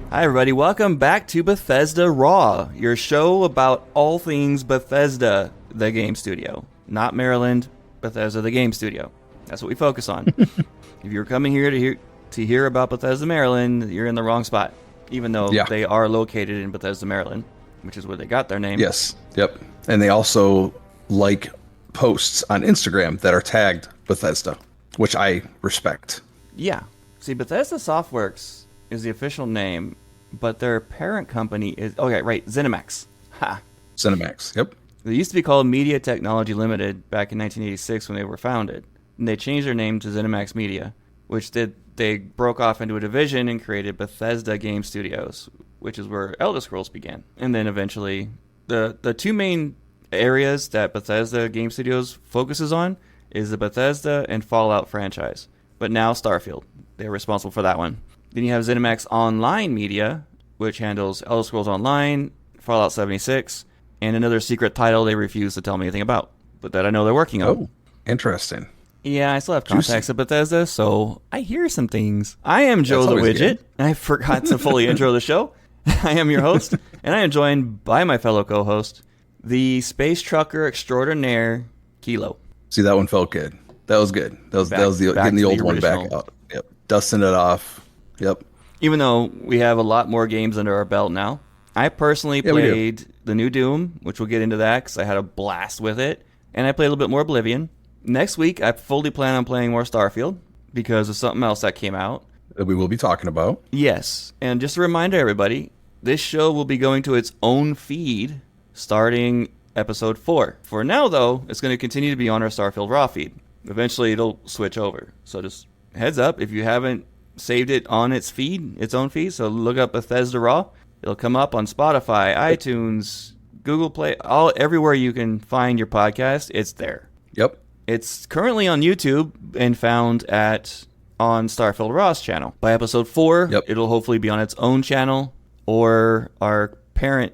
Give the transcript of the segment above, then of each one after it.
Hi, everybody. Welcome back to Bethesda RAW, your show about all things Bethesda, the game studio. Not Maryland, Bethesda, the game studio. That's what we focus on. If you're coming here to hear about Bethesda, Maryland, you're in the wrong spot, even though they are located in Bethesda, Maryland, which is where they got their name. Yes. Yep. And they also like posts on Instagram that are tagged Bethesda, which I respect. Yeah. See, Bethesda Softworks is the official name, but their parent company is... Okay, right, ZeniMax. Ha! ZeniMax, yep. They used to be called Media Technology Limited back in 1986 when they were founded. And they changed their name to ZeniMax Media, which they broke off into a division and created Bethesda Game Studios, which is where Elder Scrolls began. And then eventually, the two main areas that Bethesda Game Studios focuses on is the Bethesda and Fallout franchise. But now Starfield. They're responsible for that one. Then you have ZeniMax Online Media, which handles Elder Scrolls Online, Fallout 76, and another secret title they refuse to tell me anything about, but that I know they're working on. Oh, interesting. Yeah, I still have contacts at Bethesda, so I hear some things. I am Joe the Widget. Good. I forgot to fully intro the show. I am your host, and I am joined by my fellow co-host, the space trucker extraordinaire, Kilo. See, that one felt good. That was good. That was getting the old one back out. Yep, dusting it off. Yep. Even though we have a lot more games under our belt now, I personally played the new Doom, which we'll get into that because I had a blast with it, and I played a little bit more Oblivion. Next week, I fully plan on playing more Starfield because of something else that came out that we will be talking about. Yes, and just a reminder, everybody, this show will be going to its own feed starting episode 4. For now, though, it's going to continue to be on our Starfield RAW feed. Eventually, it'll switch over. So just heads up, if you haven't saved it on its own feed, so look up Bethesda RAW. It'll come up on Spotify, iTunes, Google Play, everywhere you can find your podcast, it's there. Yep. It's currently on YouTube and found on Starfield RAW's channel. By episode 4, It'll hopefully be on its own channel or our parent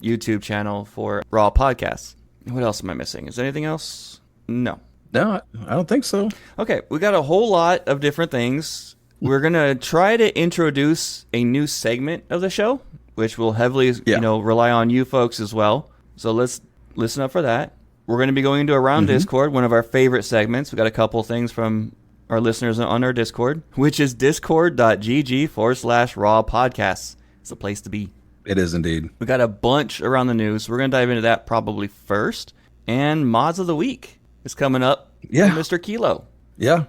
YouTube channel for RAW podcasts. What else am I missing? Is there anything else? No, I don't think so. Okay, we got a whole lot of different things. We're going to try to introduce a new segment of the show, which will heavily rely on you folks as well. So let's listen up for that. We're going to be going into Around Discord, one of our favorite segments. We got a couple things from our listeners on our Discord, which is discord.gg/raw podcasts. It's the place to be. It is indeed. We got a bunch around the news. We're going to dive into that probably first. And Mods of the Week is coming up. Yeah. Mr. Kilo. Yeah.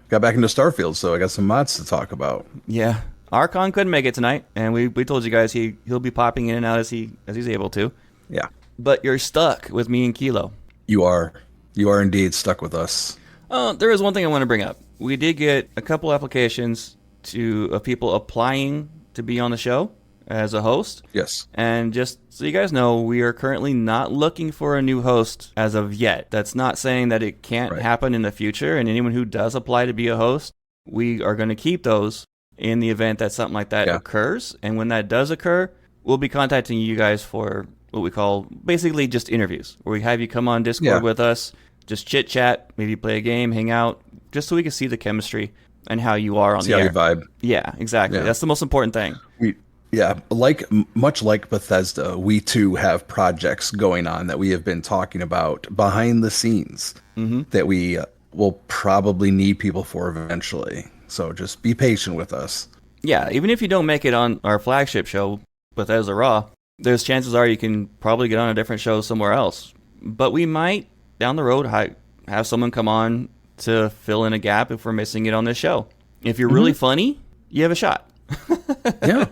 Got back into Starfield, so I got some mods to talk about. Yeah. Archon couldn't make it tonight, and we told you guys he'll be popping in and out as he's able to. Yeah. But you're stuck with me and Kilo. You are indeed stuck with us. There is one thing I want to bring up. We did get a couple applications of people applying to be on the show as a host. Yes. And just so you guys know, we are currently not looking for a new host as of yet. That's not saying that it can't happen in the future. And anyone who does apply to be a host, we are going to keep those in the event that something like that occurs. And when that does occur, we'll be contacting you guys for what we call basically just interviews, where we have you come on Discord with us, just chit chat, maybe play a game, hang out, just so we can see the chemistry and how you are on the air. See how you vibe. Yeah, exactly. Yeah. That's the most important thing. Much like Bethesda, we too have projects going on that we have been talking about behind the scenes that we will probably need people for eventually. So just be patient with us. Yeah, even if you don't make it on our flagship show, Bethesda RAW, there's chances are you can probably get on a different show somewhere else. But we might, down the road, have someone come on to fill in a gap if we're missing it on this show. If you're really funny, you have a shot. Yeah.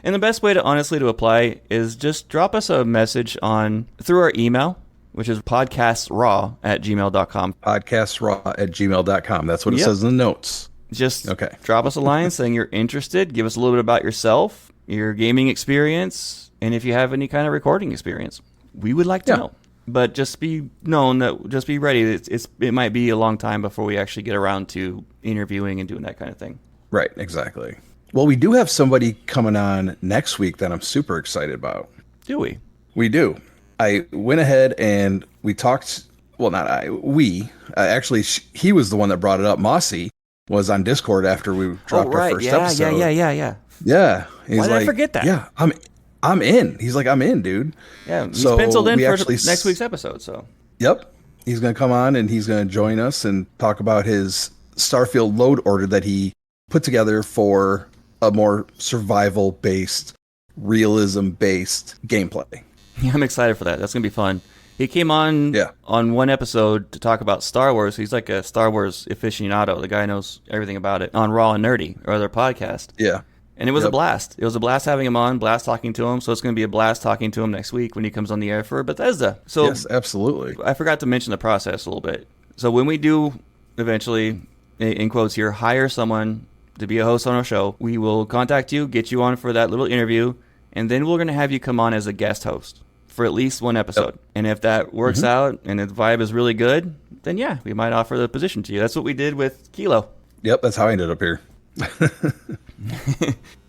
And the best way to apply is just drop us a message through our email, which is podcastraw@gmail.com. Podcastraw@gmail.com. That's what it says in the notes. Just drop us a line saying you're interested. Give us a little bit about yourself, your gaming experience, and if you have any kind of recording experience. We would like to know. But just be ready. It might be a long time before we actually get around to interviewing and doing that kind of thing. Right, exactly. Well, we do have somebody coming on next week that I'm super excited about. Do we? We do. I went ahead and we talked. Well, not I. We. Actually, he was the one that brought it up. Mossy was on Discord after we dropped our first episode. Yeah. Yeah. He's Why did like, I forget that? Yeah, I'm in. He's like, I'm in, dude. Yeah, he's So penciled in we for actually next week's episode. So Yep. He's going to come on and he's going to join us and talk about his Starfield load order that he put together for a more survival-based, realism-based gameplay. yeah, I'm excited for that. That's gonna be fun. He came on on one episode to talk about Star Wars. He's like a Star Wars aficionado. The guy knows everything about it on Raw and Nerdy, or their podcast. Yeah. And it was a blast. It was a blast having him on, blast talking to him. So it's going to be a blast talking to him next week when he comes on the air for Bethesda. So yes, absolutely. I forgot to mention the process a little bit. So when we do eventually, in quotes here, hire someone to be a host on our show, we will contact you, get you on for that little interview, and then we're going to have you come on as a guest host for at least one episode. Yep. And if that works out and the vibe is really good, then yeah, we might offer the position to you. That's what we did with Kilo. Yep, that's how I ended up here.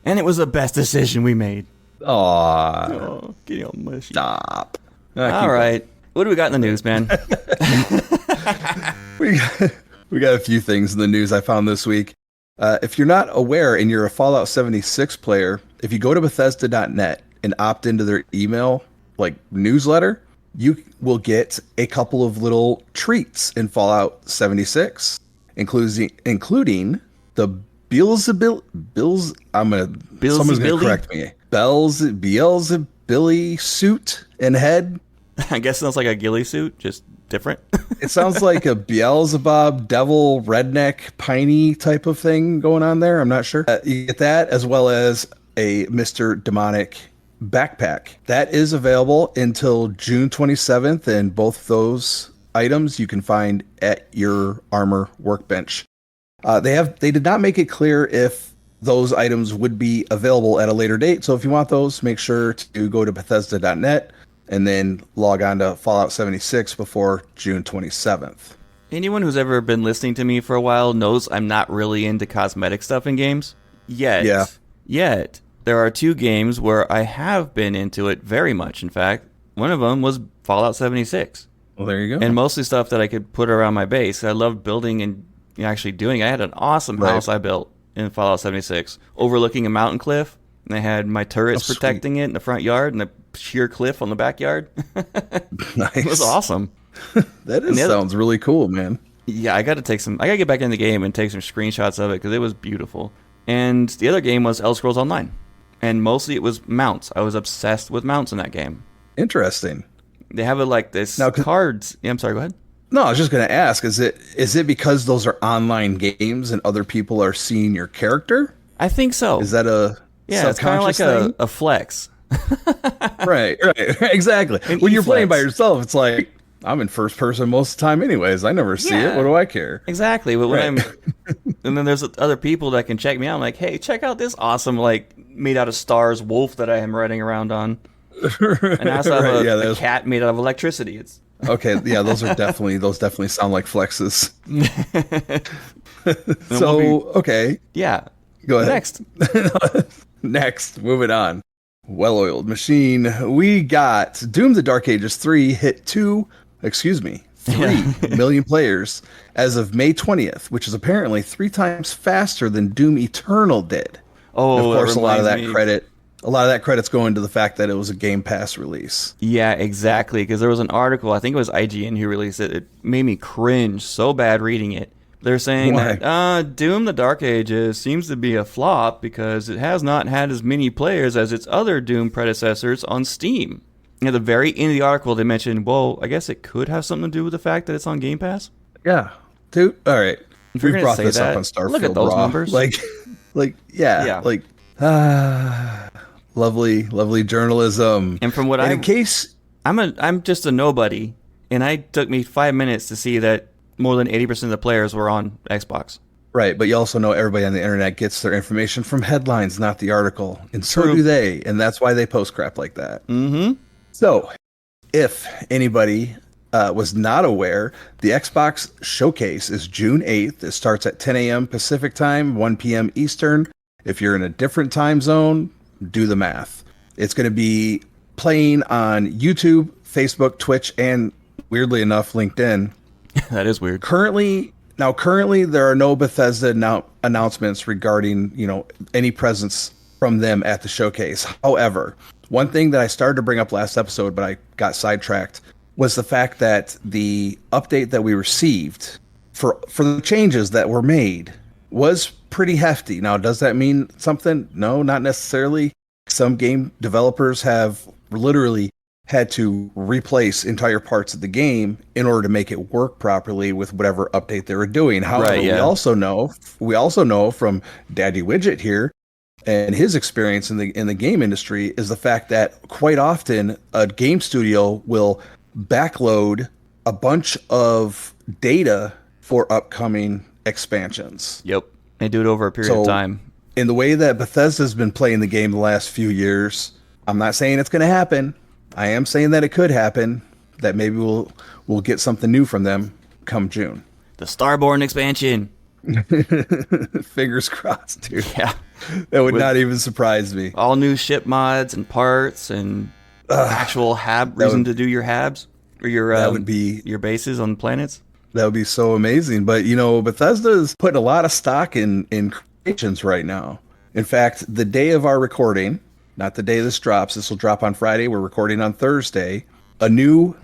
And it was the best decision we made. Aww. Oh, getting all mushy. Stop. All right. What do we got in the news, man? we got a few things in the news I found this week. If you're not aware and you're a Fallout 76 player, if you go to Bethesda.net and opt into their email newsletter, you will get a couple of little treats in Fallout 76, including the someone's gonna correct me. Beelzebub suit and head. I guess it sounds like a ghillie suit, just different. It sounds like a Beelzebub devil redneck piney type of thing going on there. I'm not sure. You get that as well as a Mr. Demonic backpack. That is available until June 27th, and both those items you can find at your armor workbench. They did not make it clear if those items would be available at a later date. So if you want those, make sure to go to Bethesda.net and then log on to Fallout 76 before June 27th. Anyone who's ever been listening to me for a while knows I'm not really into cosmetic stuff in games. Yet. There are two games where I have been into it very much. In fact, one of them was Fallout 76. Well, there you go. And mostly stuff that I could put around my base. I love building and actually doing. I had an awesome house I built in Fallout 76 overlooking a mountain cliff, and I had my turrets protecting it in the front yard and a sheer cliff on the backyard. Nice. It was awesome. Sounds really cool, man. Yeah, I got to get back in the game and take some screenshots of it because it was beautiful. And the other game was Elder Scrolls Online, and mostly it was mounts. I was obsessed with mounts in that game. Interesting. They have cards. Yeah, I'm sorry. Go ahead. No, I was just going to ask, is it because those are online games and other people are seeing your character? I think so. Is that it's kind of like a flex. Right, exactly. When you're playing by yourself, it's like, I'm in first person most of the time anyways. I never see it. What do I care? Exactly. But when and then there's other people that can check me out. I'm like, hey, check out this awesome, made out of stars wolf that I am riding around on. And I also have a cat made out of electricity. It's okay, yeah, those definitely sound like flexes. Okay. Yeah. Go ahead. Next, moving on. Well-oiled machine. We got Doom the Dark Ages 3 hit 3 million players as of May 20th, which is apparently 3 times faster than Doom Eternal did. Oh, and of course, a lot of that credit's going to the fact that it was a Game Pass release. Yeah, exactly. Because there was an article, I think it was IGN who released it. It made me cringe so bad reading it. They're saying that Doom the Dark Ages seems to be a flop because it has not had as many players as its other Doom predecessors on Steam. And at the very end of the article, they mentioned, well, I guess it could have something to do with the fact that it's on Game Pass. Yeah. Dude, all right. If we brought this up on Starfield. Look at those RAW. Numbers. Lovely journalism. And from what I'm just a nobody, and it took me 5 minutes to see that more than 80% of the players were on Xbox. Right, but you also know everybody on the internet gets their information from headlines, not the article. And so do they, and that's why they post crap like that. Mm-hmm. So, if anybody was not aware, the Xbox Showcase is June 8th. It starts at 10 a.m. Pacific Time, 1 p.m. Eastern. If you're in a different time zone, do the math. It's going to be playing on YouTube, Facebook, Twitch, and weirdly enough, LinkedIn. That is weird. Currently, there are no Bethesda announcements regarding, any presence from them at the showcase. However, one thing that I started to bring up last episode, but I got sidetracked, was the fact that the update that we received for the changes that were made was pretty hefty. Now, does that mean something? No, not necessarily. Some game developers have literally had to replace entire parts of the game in order to make it work properly with whatever update they were doing. However, we also know from Daddy Wigit here and his experience in the game industry is the fact that quite often a game studio will backload a bunch of data for upcoming expansions. Yep. They do it over a period of time. In the way that Bethesda's been playing the game the last few years, I'm not saying it's going to happen. I am saying that it could happen, that maybe we'll get something new from them come June. The Starborn expansion. Fingers crossed, dude. Yeah. That would not even surprise me. All new ship mods and parts and actual reason to do your habs or your bases on planets. That would be so amazing. But, Bethesda is putting a lot of stock in creations right now. In fact, the day of our recording, not the day this drops, this will drop on Friday. We're recording on Thursday. A new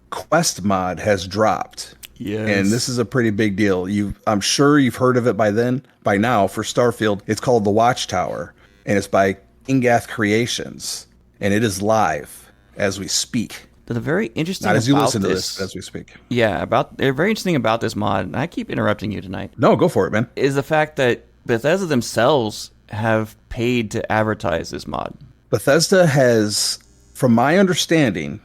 quest mod has dropped. Yes. And this is a pretty big deal. I'm sure you've heard of it by now for Starfield. It's called the Watchtower, and it's by Kvach Creations, and it is live as we speak. The very interesting Not as you about listen to this, as we speak. Yeah, they're very interesting about this mod, and I keep interrupting you tonight. No, go for it, man. Is the fact that Bethesda themselves have paid to advertise this mod. Bethesda has, from my understanding,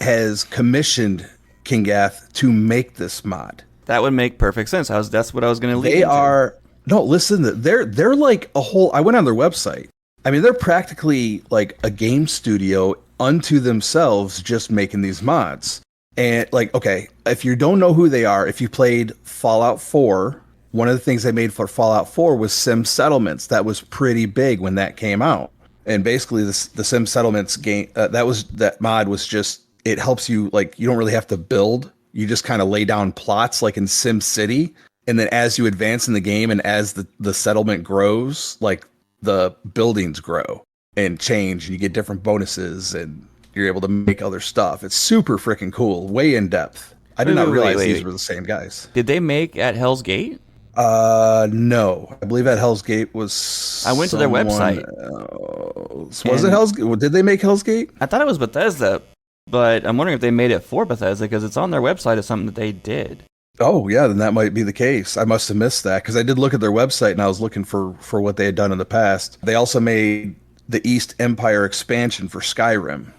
has commissioned Kvach to make this mod. That would make perfect sense. That's what I was going to lead into. They're like a whole, I went on their website. I mean, they're practically like a game studio unto themselves just making these mods. And okay, if you don't know who they are, if you played Fallout 4, one of the things they made for Fallout 4 was Sim Settlements. That was pretty big when that came out. And basically the Sim Settlements game, that mod was just, it helps you, you don't really have to build. You just kind of lay down plots like in Sim City. And then as you advance in the game and as the settlement grows, the buildings grow and change and you get different bonuses and you're able to make other stuff. It's super freaking cool, way in depth. I did not realize these were the same guys. Did they make at Hell's Gate? No. I believe at Hell's Gate was I went to their website. Was it Hell's Gate? Did they make Hell's Gate? I thought it was Bethesda, but I'm wondering if they made it for Bethesda because it's on their website as something that they did. Oh, yeah, then that might be the case. I must have missed that because I did look at their website and I was looking for what they had done in the past. They also made the East Empire expansion for Skyrim.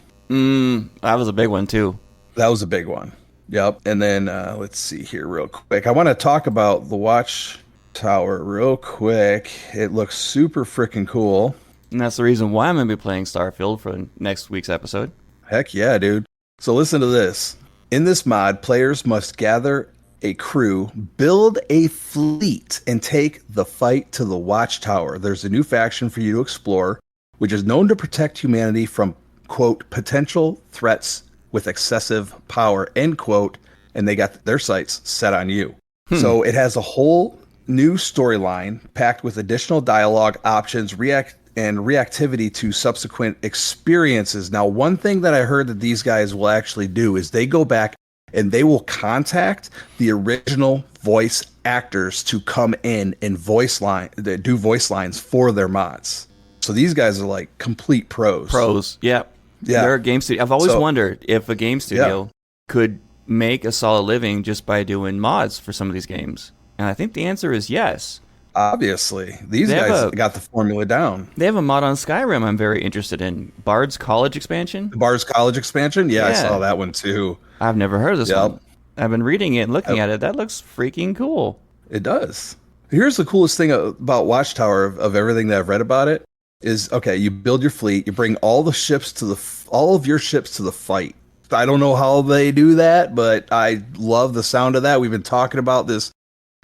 That was a big one, too. That was a big one. Yep. And then let's see here real quick. I want to talk about the Watchtower real quick. It looks super freaking cool. And that's the reason why I'm going to be playing Starfield for next week's episode. Heck yeah, dude. So listen to this. In this mod, players must gather a crew, build a fleet, and take the fight to the Watchtower. There's a new faction for you to explore, which is known to protect humanity from, quote, potential threats with excessive power, end quote, and they got their sights set on you. So it has a whole new storyline packed with additional dialogue options, reactivity to subsequent experiences. Now, one thing that I heard that these guys will actually do is they go back and they will contact the original voice actors to come in and do voice lines for their mods. So these guys are like complete pros. Yeah. They're a game studio. I've always wondered if a game studio could make a solid living just by doing mods for some of these games. And I think the answer is yes. Obviously. These guys got the formula down. They have a mod on Skyrim I'm very interested in. Bard's College expansion? The Bard's College expansion? Yeah, I saw that one too. I've never heard of this one. I've been reading it and looking at it. That looks freaking cool. It does. Here's the coolest thing about Watchtower of everything that I've read about it is, okay, you build your fleet, you bring all of your ships to the fight. I don't know how they do that, but I love the sound of that. We've been talking about this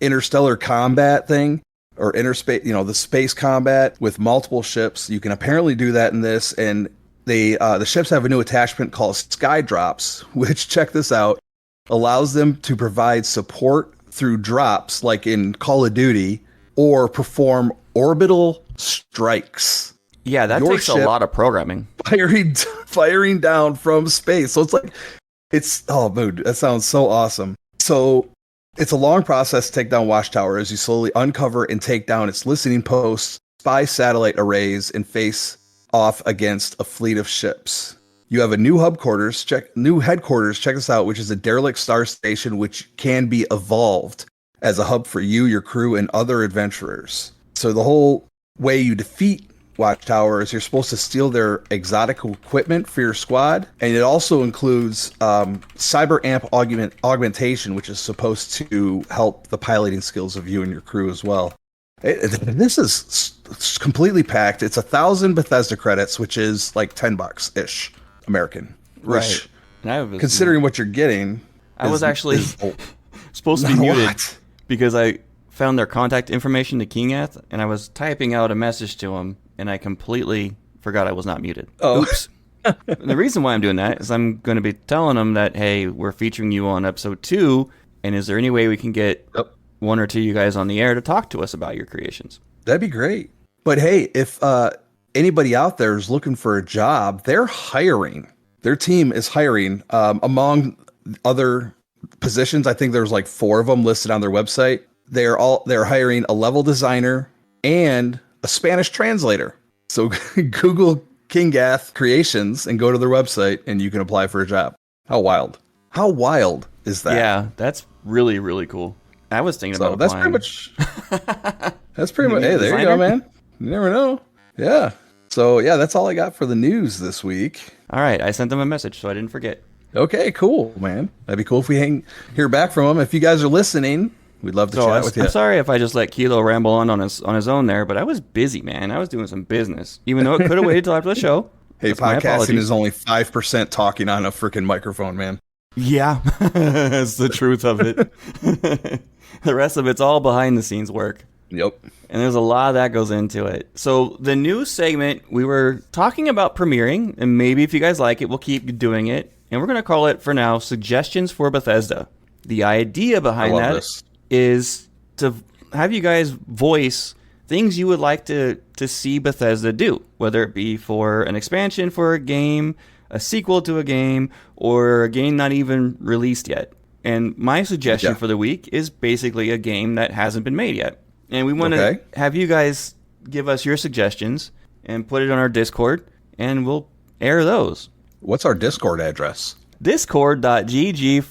interstellar combat thing, or interspace, the space combat with multiple ships. You can apparently do that in this, and the ships have a new attachment called Sky Drops, which, check this out, allows them to provide support through drops like in Call of Duty, or perform orbital strikes. Yeah, that Your takes a ship lot of programming. Firing down from space. So oh, dude, that sounds so awesome. So it's a long process to take down Watchtower as you slowly uncover and take down its listening posts, spy satellite arrays, and face off against a fleet of ships. You have a new headquarters. Check this out, which is a derelict star station which can be evolved as a hub for you, your crew, and other adventurers. So the whole way you defeat Watchtower is you're supposed to steal their exotic equipment for your squad, and it also includes cyber amp augmentation, which is supposed to help the piloting skills of you and your crew as well. This is completely packed. It's 1,000 Bethesda credits, which is like $10 ish American. Right. Which, considering what you're getting, I was actually supposed to be muted because I found their contact information to Kingath, and I was typing out a message to him, and I completely forgot I was not muted. Oh. Oops. The reason why I'm doing that is I'm going to be telling them that, hey, we're featuring you on episode 2, and is there any way we can get one or two of you guys on the air to talk to us about your creations? That'd be great. But hey, if anybody out there is looking for a job, they're hiring. Their team is hiring. Among other positions, I think there's like 4 of them listed on their website. They're hiring a level designer and a Spanish translator. So Google Kingath Creations and go to their website and you can apply for a job. How wild. How wild is that? Yeah, that's really, really cool. I was thinking about applying. That's pretty much, hey, there you go, man. You never know. Yeah. So, yeah, that's all I got for the news this week. All right. I sent them a message, so I didn't forget. Okay, cool, man. That'd be cool if we hear back from them. If you guys are listening, we'd love to chat with you. I'm sorry if I just let Kilo ramble on his own there, but I was busy, man. I was doing some business, even though it could have waited till after the show. Hey, podcasting is only 5% talking on a freaking microphone, man. Yeah, that's the truth of it. The rest of it's all behind the scenes work. Yep. And there's a lot that goes into it. So the new segment, we were talking about premiering, and maybe if you guys like it, we'll keep doing it. And we're going to call it, for now, Suggestions for Bethesda. The idea behind that is to have you guys voice things you would like to see Bethesda do, whether it be for an expansion for a game, a sequel to a game, or a game not even released yet. And my suggestion for the week is basically a game that hasn't been made yet. And we want to have you guys give us your suggestions and put it on our Discord, and we'll air those. What's our Discord address? Discord.gg/RAW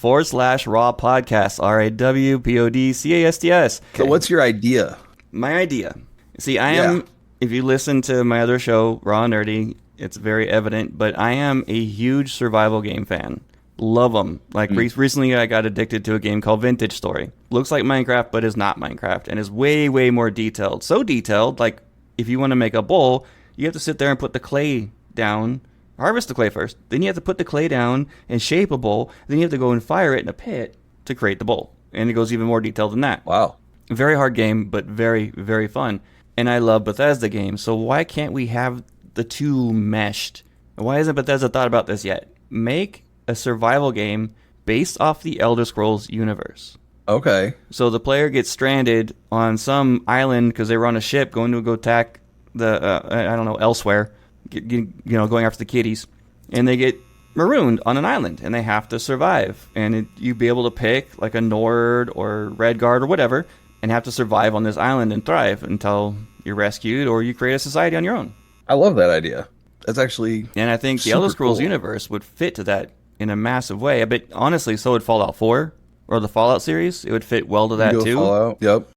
Podcasts, RAW PODCASTS. So what's your idea? My idea. See, I am, if you listen to my other show, Raw and Nerdy, it's very evident, but I am a huge survival game fan. Love them. Like recently I got addicted to a game called Vintage Story. Looks like Minecraft, but is not Minecraft, and is way, way more detailed. So detailed, like if you want to make a bowl, you have to sit there and put the clay down, harvest the clay first. Then you have to put the clay down and shape a bowl. Then you have to go and fire it in a pit to create the bowl. And it goes even more detailed than that. Wow. Very hard game, but very, very fun. And I love Bethesda games, so why can't we have the two meshed? Why hasn't Bethesda thought about this yet? Make a survival game based off the Elder Scrolls universe. Okay. So the player gets stranded on some island because they were on a ship going to go attack elsewhere, going after the kitties, and they get marooned on an island and they have to survive. And you'd be able to pick like a Nord or Redguard or whatever and have to survive on this island and thrive until you're rescued or you create a society on your own. I love that idea. That's actually And I think the Elder Scrolls universe would fit to that in a massive way. But honestly, so would Fallout 4 or the Fallout series. It would fit well to that too. Fallout. Yep.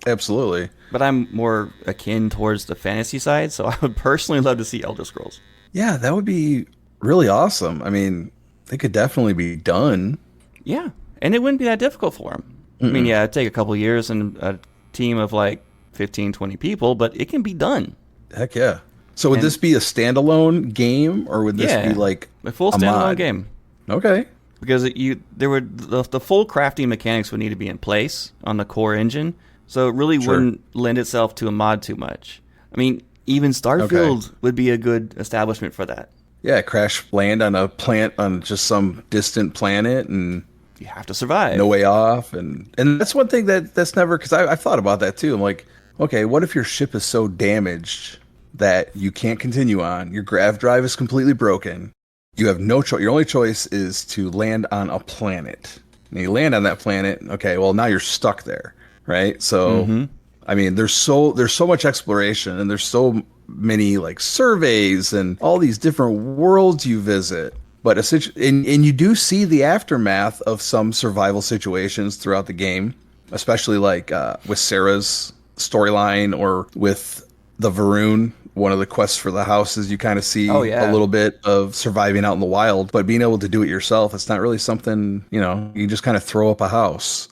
Absolutely. But I'm more akin towards the fantasy side, so I would personally love to see Elder Scrolls. Yeah, that would be really awesome. I mean, they could definitely be done. Yeah, and it wouldn't be that difficult for them. I mean, yeah, it'd take a couple years and a team of like 15, 20 people, but it can be done. Heck yeah. So would this be a standalone game, or would this be like a full standalone game? Okay. Because the full crafting mechanics would need to be in place on the core engine, so it really wouldn't lend itself to a mod too much. I mean, even Starfield would be a good establishment for that. Yeah, crash land on a plant on just some distant planet, and you have to survive. No way off, and that's one thing that's never, because I've thought about that too. I'm like, okay, what if your ship is so damaged that you can't continue on? Your grav drive is completely broken. You have no choice. Your only choice is to land on a planet. And you land on that planet. Okay, well now you're stuck there, right? So, I mean, there's so much exploration, and there's so many like surveys and all these different worlds you visit. But and you do see the aftermath of some survival situations throughout the game, especially like with Sarah's storyline or with the Varun. One of the quests for the houses, you kind of see a little bit of surviving out in the wild, but being able to do it yourself, it's not really something, you know, you just kind of throw up a house.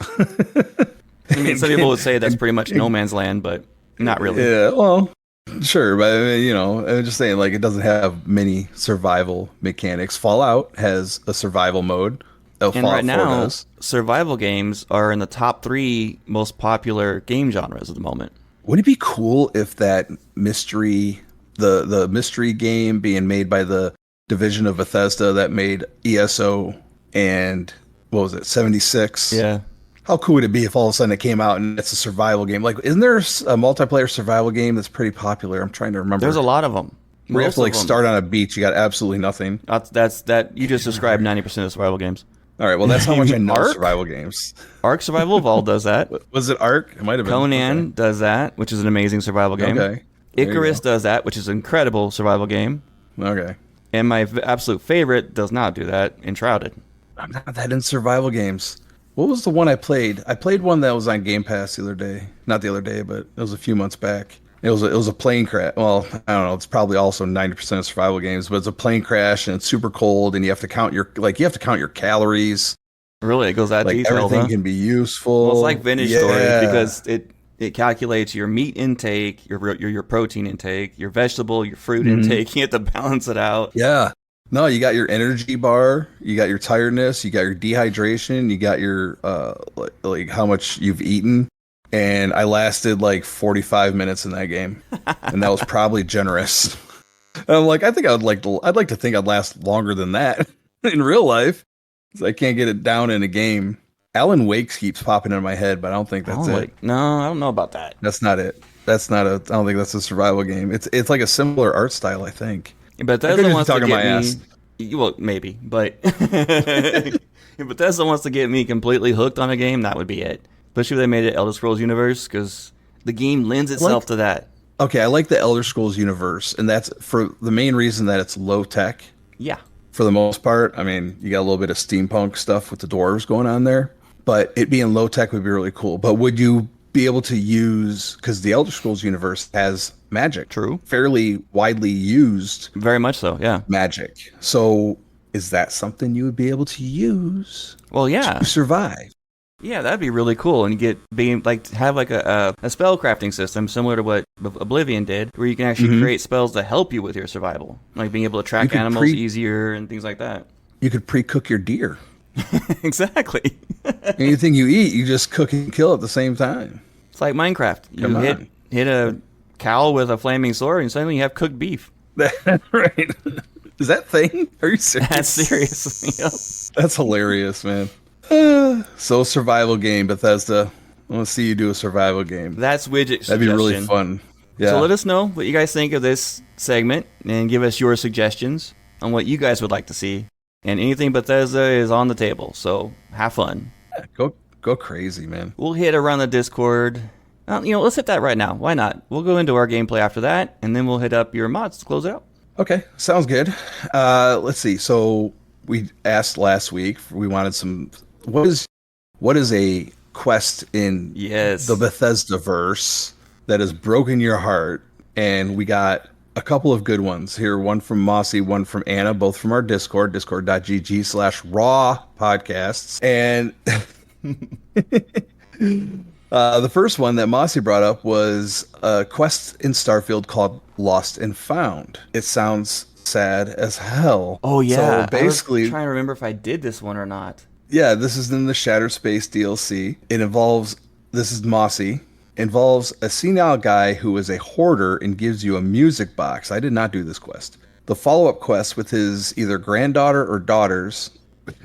I mean, some people would say that's pretty much no man's land, but not really. Yeah, well, sure, but I mean, you know, I'm just saying, like, it doesn't have many survival mechanics. Fallout has a survival mode. And right now, survival games are in the top 3 most popular game genres at the moment. Wouldn't it be cool if that mystery, the mystery game being made by the division of Bethesda that made ESO and, what was it, 76? Yeah. How cool would it be if all of a sudden it came out and it's a survival game? Like, isn't there a multiplayer survival game that's pretty popular? I'm trying to remember. There's a lot of them. Where you have to like start on a beach, you got absolutely nothing. That's you just described 90% of survival games. All right, well, that's how much I know survival games. Ark Survival Evolved does that. Was it Ark? It might have been. Conan does that, which is an amazing survival game. Okay. Icarus does that, which is an incredible survival game. Okay. And my absolute favorite does not do that, Enshrouded. I'm not that in survival games. What was the one I played? I played one that was on Game Pass the other day. Not the other day, but it was a few months back. It was a plane crash. Well, I don't know. It's probably also 90% of survival games, but it's a plane crash and it's super cold, and you have to count your calories. Really, it goes that like detailed. Everything can be useful. Well, it's like Vintage Story because it calculates your meat intake, your protein intake, your vegetable, your fruit intake. You have to balance it out. Yeah. No, you got your energy bar, you got your tiredness, you got your dehydration, you got your like how much you've eaten. And I lasted like 45 minutes in that game, and that was probably generous. And I'm like, I think I'd like to think I'd last longer than that in real life. I can't get it down in a game. Alan Wake keeps popping in my head, but I don't think that's it. No, I don't know about that. That's not it. I don't think that's a survival game. It's like a similar art style, I think. But Bethesda wants to get me. Well, maybe, but if Bethesda wants to get me completely hooked on a game, that would be it. Especially if they made it Elder Scrolls universe, because the game lends itself to that. Okay, I like the Elder Scrolls universe, and that's for the main reason that it's low tech. Yeah. For the most part, I mean, you got a little bit of steampunk stuff with the dwarves going on there, but it being low tech would be really cool. But would you be able to use, because the Elder Scrolls universe has magic. True. Fairly widely used. Very much so, yeah. Magic. So is that something you would be able to use? Well, yeah. To survive? Yeah, that'd be really cool, and have a spell crafting system similar to what Oblivion did, where you can actually create spells to help you with your survival, like being able to track animals easier and things like that. You could pre-cook your deer. Exactly. Anything you eat, you just cook and kill at the same time. It's like Minecraft. You hit a cow with a flaming sword, and suddenly you have cooked beef. That's right. Is that thing? Are you serious? That's serious. Yep. That's hilarious, man. So survival game, Bethesda. I want to see you do a survival game. That's Wigit. That'd be really fun. Yeah. So let us know what you guys think of this segment and give us your suggestions on what you guys would like to see. And anything Bethesda is on the table. So have fun. Yeah, go crazy, man. We'll hit around the Discord. Let's hit that right now. Why not? We'll go into our gameplay after that, and then we'll hit up your mods to close it out. Okay, sounds good. Let's see. So we asked last week. We wanted some. What is a quest in the Bethesda verse that has broken your heart? And we got a couple of good ones here. One from Mossy, one from Anna, both from our Discord, discord.gg/raw podcasts. And the first one that Mossy brought up was a quest in Starfield called Lost and Found. It sounds sad as hell. Oh, yeah. So basically, I was trying to remember if I did this one or not. Yeah, this is in the Shattered Space DLC. It involves, this is Mossy, involves a senile guy who is a hoarder and gives you a music box. I did not do this quest. The follow-up quest with his either granddaughter or daughters,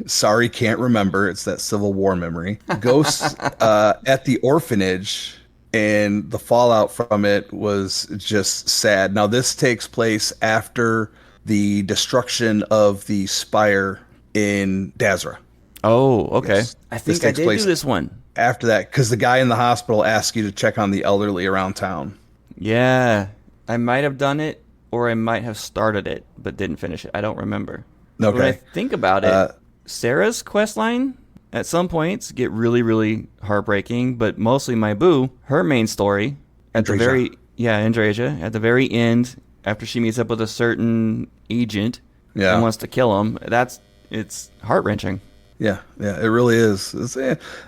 sorry, can't remember, it's that Civil War memory, ghosts at the orphanage and the fallout from it was just sad. Now, this takes place after the destruction of the spire in Dazra. Oh, okay. Yes. I This think I takes did place do this one. after that, because the guy in the hospital asks you to check on the elderly around town. Yeah. I might have done it, or I might have started it, but didn't finish it. I don't remember. Okay. When I think about it, Sarah's quest line at some points get really, really heartbreaking, but mostly my boo, her main story at the very Andrasia, at the very end, after she meets up with a certain agent and wants to kill him, it's heart-wrenching. Yeah, it really is.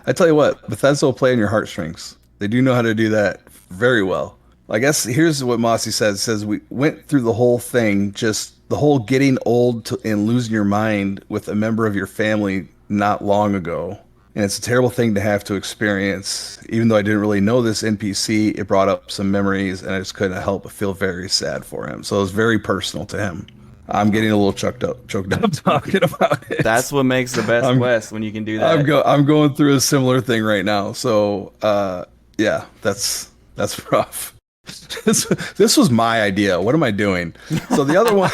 I tell you what, Bethesda will play on your heartstrings. They do know how to do that very well. I guess here's what Mossy says. It says, we went through the whole thing, just the whole getting old and losing your mind with a member of your family not long ago. And it's a terrible thing to have to experience. Even though I didn't really know this NPC, it brought up some memories, and I just couldn't help but feel very sad for him. So it was very personal to him. I'm getting a little choked up talking about it. That's what makes the best quest, when you can do that. I'm going through a similar thing right now. So yeah, that's rough. This was my idea. What am I doing? So the other one,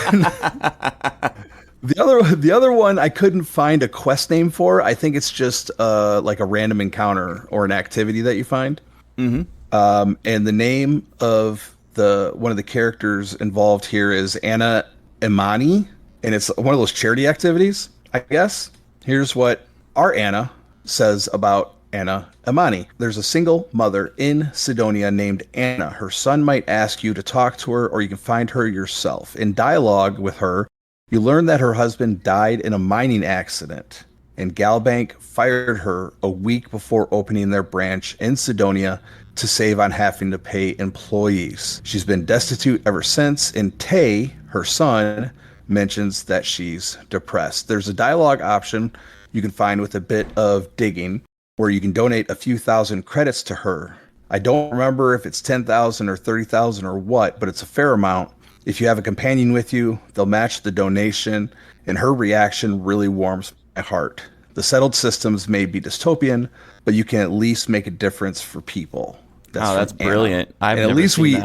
the other one, I couldn't find a quest name for. I think it's just like a random encounter or an activity that you find. Mm-hmm. And the name of one of the characters involved here is Anna Imani, and it's one of those charity activities, I guess. Here's what our Anna says about Anna Imani. There's a single mother in Sidonia named Anna. Her son might ask you to talk to her, or you can find her yourself. In dialogue with her, you learn that her husband died in a mining accident, and Galbank fired her a week before opening their branch in Sidonia to save on having to pay employees. She's been destitute ever since, and Tay, her son, mentions that she's depressed. There's a dialogue option you can find with a bit of digging, where you can donate a few thousand credits to her. I don't remember if it's 10,000 or 30,000 or what, but it's a fair amount. If you have a companion with you, they'll match the donation, and her reaction really warms my heart. The settled systems may be dystopian, but you can at least make a difference for people. That's brilliant. At least we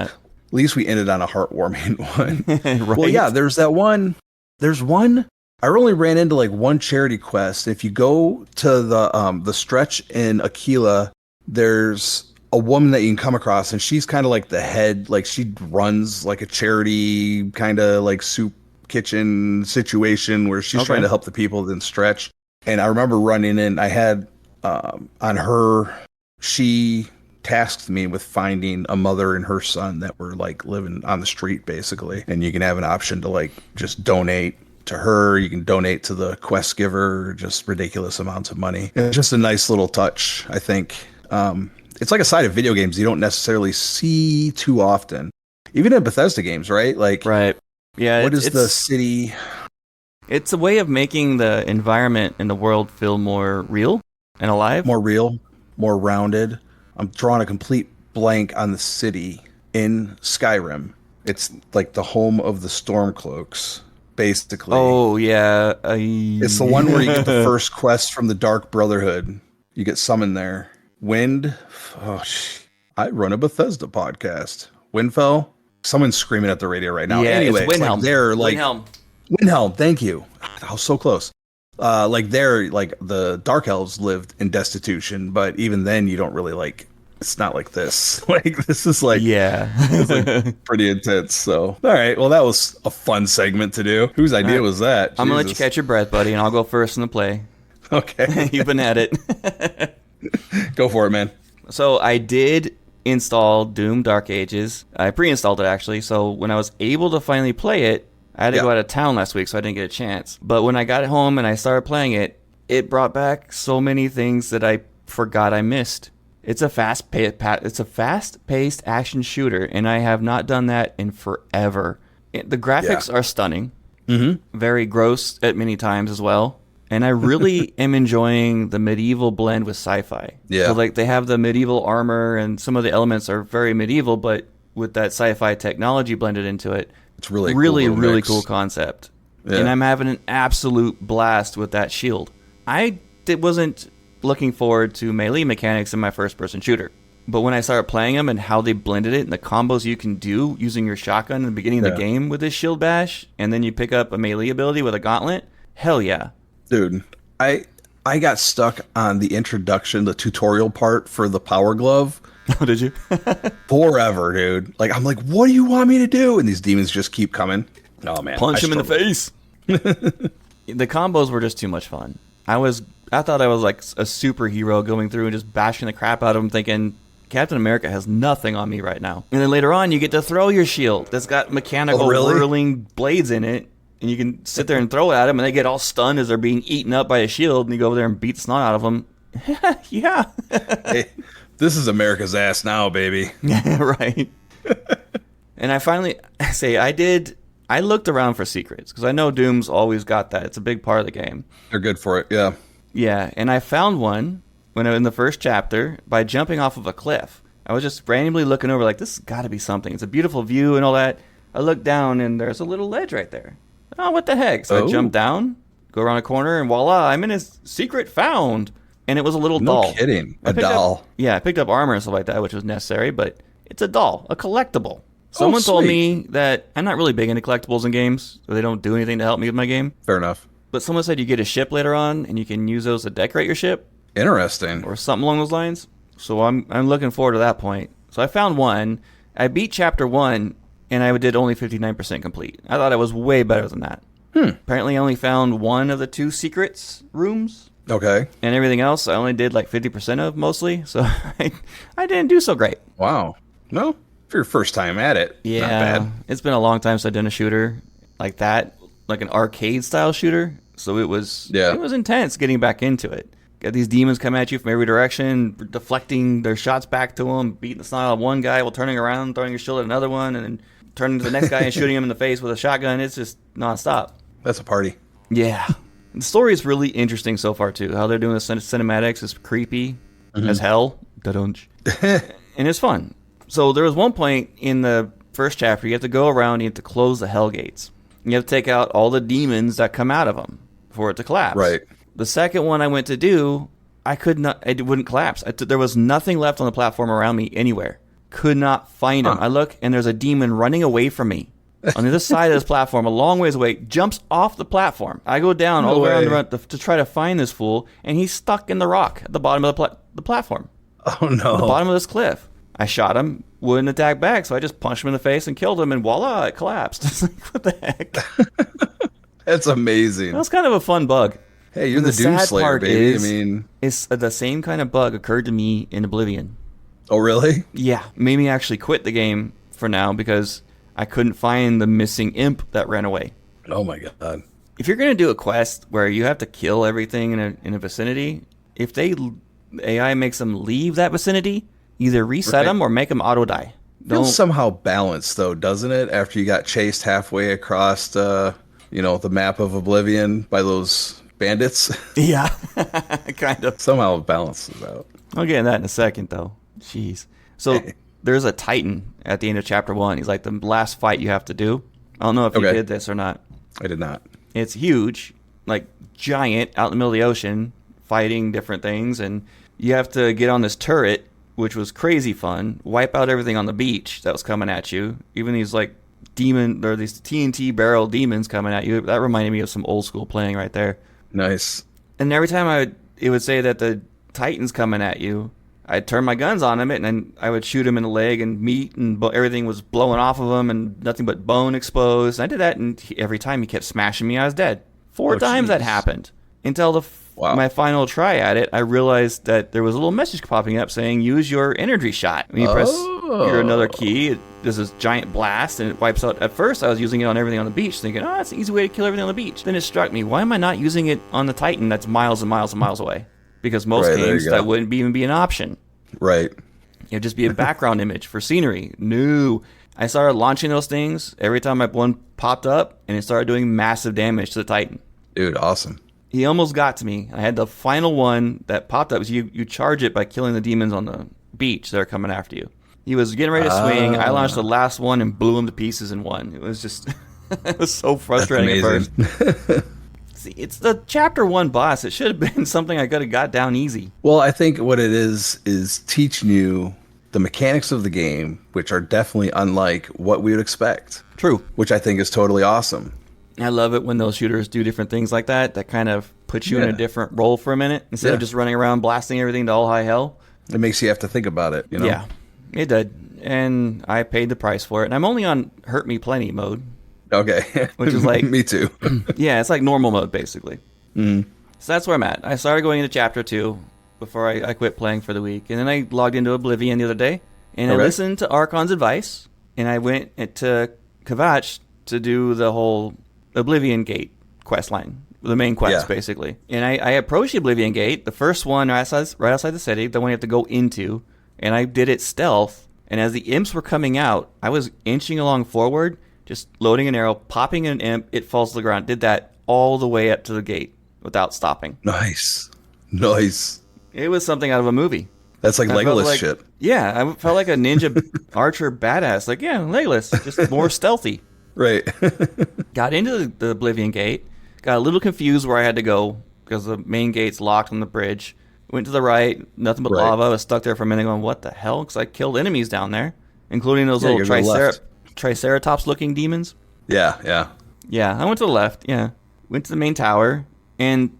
ended on a heartwarming one. Right? Well, yeah, there's that one. There's one. I only ran into like one charity quest. If you go to the stretch in Aquila, there's a woman that you can come across, and she's kind of like the head, like she runs like a charity kind of like soup kitchen situation where she's trying to help the people in stretch. And I remember running in, I had on her, she tasked me with finding a mother and her son that were like living on the street basically. And you can have an option to like just donate to her. You can donate to the quest giver, just ridiculous amounts of money. It's just a nice little touch, I think. It's like a side of video games you don't necessarily see too often, even in Bethesda games, right? Like, right. Yeah. What is the city? It's a way of making the environment and the world feel more real and alive. More real, more rounded. I'm drawing a complete blank on the city in Skyrim. It's like the home of the Stormcloaks, basically. Oh, yeah. It's the one where you get the first quest from the Dark Brotherhood. You get summoned there. I run a Bethesda podcast. Windfell? Someone's screaming at the radio right now. Yeah, anyway, it's Windhelm. Like they're like Windhelm, thank you. I was so close. Like the Dark Elves lived in destitution, but even then you don't really like, it's not like this. Like this is like, it's like pretty intense. So, all right. Well, that was a fun segment to do. Whose idea was that? I'm going to let you catch your breath, buddy, and I'll go first in the play. Okay. You've been at it. Go for it, man. So I did install Doom Dark Ages. I pre-installed it actually. So when I was able to finally play it, I had to go out of town last week, so I didn't get a chance. But when I got it home and I started playing it, it brought back so many things that I forgot I missed. It's a fast-paced action shooter, and I have not done that in forever. The graphics are stunning, very gross at many times as well. And I really am enjoying the medieval blend with sci-fi. Yeah. So like they have the medieval armor, and some of the elements are very medieval, but with that sci-fi technology blended into it. It's really cool concept. Yeah. And I'm having an absolute blast with that shield. I wasn't looking forward to melee mechanics in my first-person shooter. But when I started playing them and how they blended it and the combos you can do using your shotgun in the beginning of the game with this shield bash, and then you pick up a melee ability with a gauntlet, hell yeah. Dude, I got stuck on the introduction, the tutorial part for the power glove. Oh, did you? Forever, dude. Like, I'm like, what do you want me to do? And these demons just keep coming. Oh, man. Punch him in the face. The combos were just too much fun. I thought I was like a superhero going through and just bashing the crap out of him, thinking Captain America has nothing on me right now. And then later on, you get to throw your shield that's got mechanical whirling blades in it, and you can sit there and throw it at them, and they get all stunned as they're being eaten up by a shield, and you go over there and beat the snot out of them. Yeah. Hey, this is America's ass now, baby. Yeah, right. And I looked around for secrets, because I know Doom's always got that. It's a big part of the game. They're good for it, yeah. Yeah, and I found one when I was in the first chapter by jumping off of a cliff. I was just randomly looking over like, this has got to be something. It's a beautiful view and all that. I looked down and there's a little ledge right there. Oh, what the heck? So I jumped down, go around a corner, and voila, I'm in a secret found. And it was a little doll. No kidding. A doll. I picked up armor and stuff like that, which was necessary, but it's a doll, a collectible. Someone told me that I'm not really big into collectibles in games, so they don't do anything to help me with my game. Fair enough. But someone said you get a ship later on, and you can use those to decorate your ship. Interesting. Or something along those lines. So I'm looking forward to that point. So I found one. I beat Chapter 1, and I did only 59% complete. I thought I was way better than that. Apparently I only found one of the 2 secrets rooms. Okay. And everything else I only did like 50% of mostly. So I didn't do so great. Wow. No, for your first time at it. Yeah. Not bad. It's been a long time since I've done a shooter like that. Like an arcade style shooter. So it was intense getting back into it. Got these demons coming at you from every direction, deflecting their shots back to them, beating the snot out of one guy while turning around, throwing your shield at another one, and then turning to the next guy and shooting him in the face with a shotgun. It's just nonstop. That's a party. Yeah. The story is really interesting so far, too. How they're doing the cinematics is creepy as hell. And it's fun. So there was one point in the first chapter, you have to go around and you have to close the hell gates. You have to take out all the demons that come out of them for it to collapse. Right. The second one I went to do, it wouldn't collapse. There was nothing left on the platform around me anywhere. Could not find him. I look, and there's a demon running away from me on the other side of this platform, a long ways away, jumps off the platform. I go down all the way around to try to find this fool, and he's stuck in the rock at the bottom of the platform. Oh, no. At the bottom of this cliff. I shot him, wouldn't attack back, so I just punched him in the face and killed him, and voila, it collapsed. It's like, what the heck? That's amazing. That was kind of a fun bug. Hey, you're the Doom Slayer, baby. It's the same kind of bug occurred to me in Oblivion. Oh, really? Yeah. Made me actually quit the game for now because I couldn't find the missing imp that ran away. Oh, my God. If you're going to do a quest where you have to kill everything in a vicinity, if AI makes them leave that vicinity, either reset them or make them auto-die. Feels somehow balanced, though, doesn't it? After you got chased halfway across, the map of Oblivion by those bandits. Yeah, kind of. Somehow it balances out. I'll get into that in a second, though. Jeez. So there's a Titan at the end of Chapter 1. He's like the last fight you have to do. I don't know if you did this or not. I did not. It's huge, like giant, out in the middle of the ocean, fighting different things, and you have to get on this turret, which was crazy fun, wipe out everything on the beach that was coming at you. Even these like these TNT barrel demons coming at you. That reminded me of some old school playing right there. Nice. And every time it would say that the Titan's coming at you, I'd turn my guns on him, and then I would shoot him in the leg, and meat and everything was blowing off of him, and nothing but bone exposed. And I did that, and every time he kept smashing me, I was dead. 4 times that happened. Until my final try at it, I realized that there was a little message popping up saying, use your energy shot. When you press your another key, there's this giant blast, and it wipes out. At first, I was using it on everything on the beach, thinking, that's an easy way to kill everything on the beach. Then it struck me, why am I not using it on the Titan that's miles and miles and miles away? Because most games, that wouldn't even be an option. Right. It would just be a background image for scenery. No. I started launching those things every time one popped up, and it started doing massive damage to the Titan. Dude, awesome. He almost got to me. I had the final one that popped up. You charge it by killing the demons on the beach that are coming after you. He was getting ready to swing. I launched the last one and blew him to pieces in one. It was just... it was so frustrating at first. See, it's the Chapter 1 boss. It should have been something I could have got down easy. Well, I think what it is teaching you the mechanics of the game, which are definitely unlike what we would expect. True. Which I think is totally awesome. I love it when those shooters do different things like that. That kind of puts you in a different role for a minute instead of just running around blasting everything to all high hell. It makes you have to think about it, you know? Yeah, it did. And I paid the price for it. And I'm only on Hurt Me Plenty mode. Okay. Which is like... Me too. Yeah, it's like normal mode, basically. Mm. So that's where I'm at. I started going into Chapter 2 before I quit playing for the week. And then I logged into Oblivion the other day. And I listened to Archon's advice. And I went to Kvach to do the whole Oblivion Gate quest line. The main quest, basically. And I approached the Oblivion Gate, the first one right outside the city, the one you have to go into. And I did it stealth. And as the imps were coming out, I was inching along forward, just loading an arrow, popping an imp, it falls to the ground. Did that all the way up to the gate without stopping. Nice. It was something out of a movie. That's like Legolas shit. Yeah, I felt like a ninja archer badass. Like, yeah, Legolas, just more stealthy. Right. Got into the Oblivion Gate, got a little confused where I had to go because the main gate's locked on the bridge. Went to the right, nothing but lava. I was stuck there for a minute going, what the hell? Because I killed enemies down there, including those little Triceratops-looking demons. Yeah. Yeah, I went to the left, Went to the main tower, and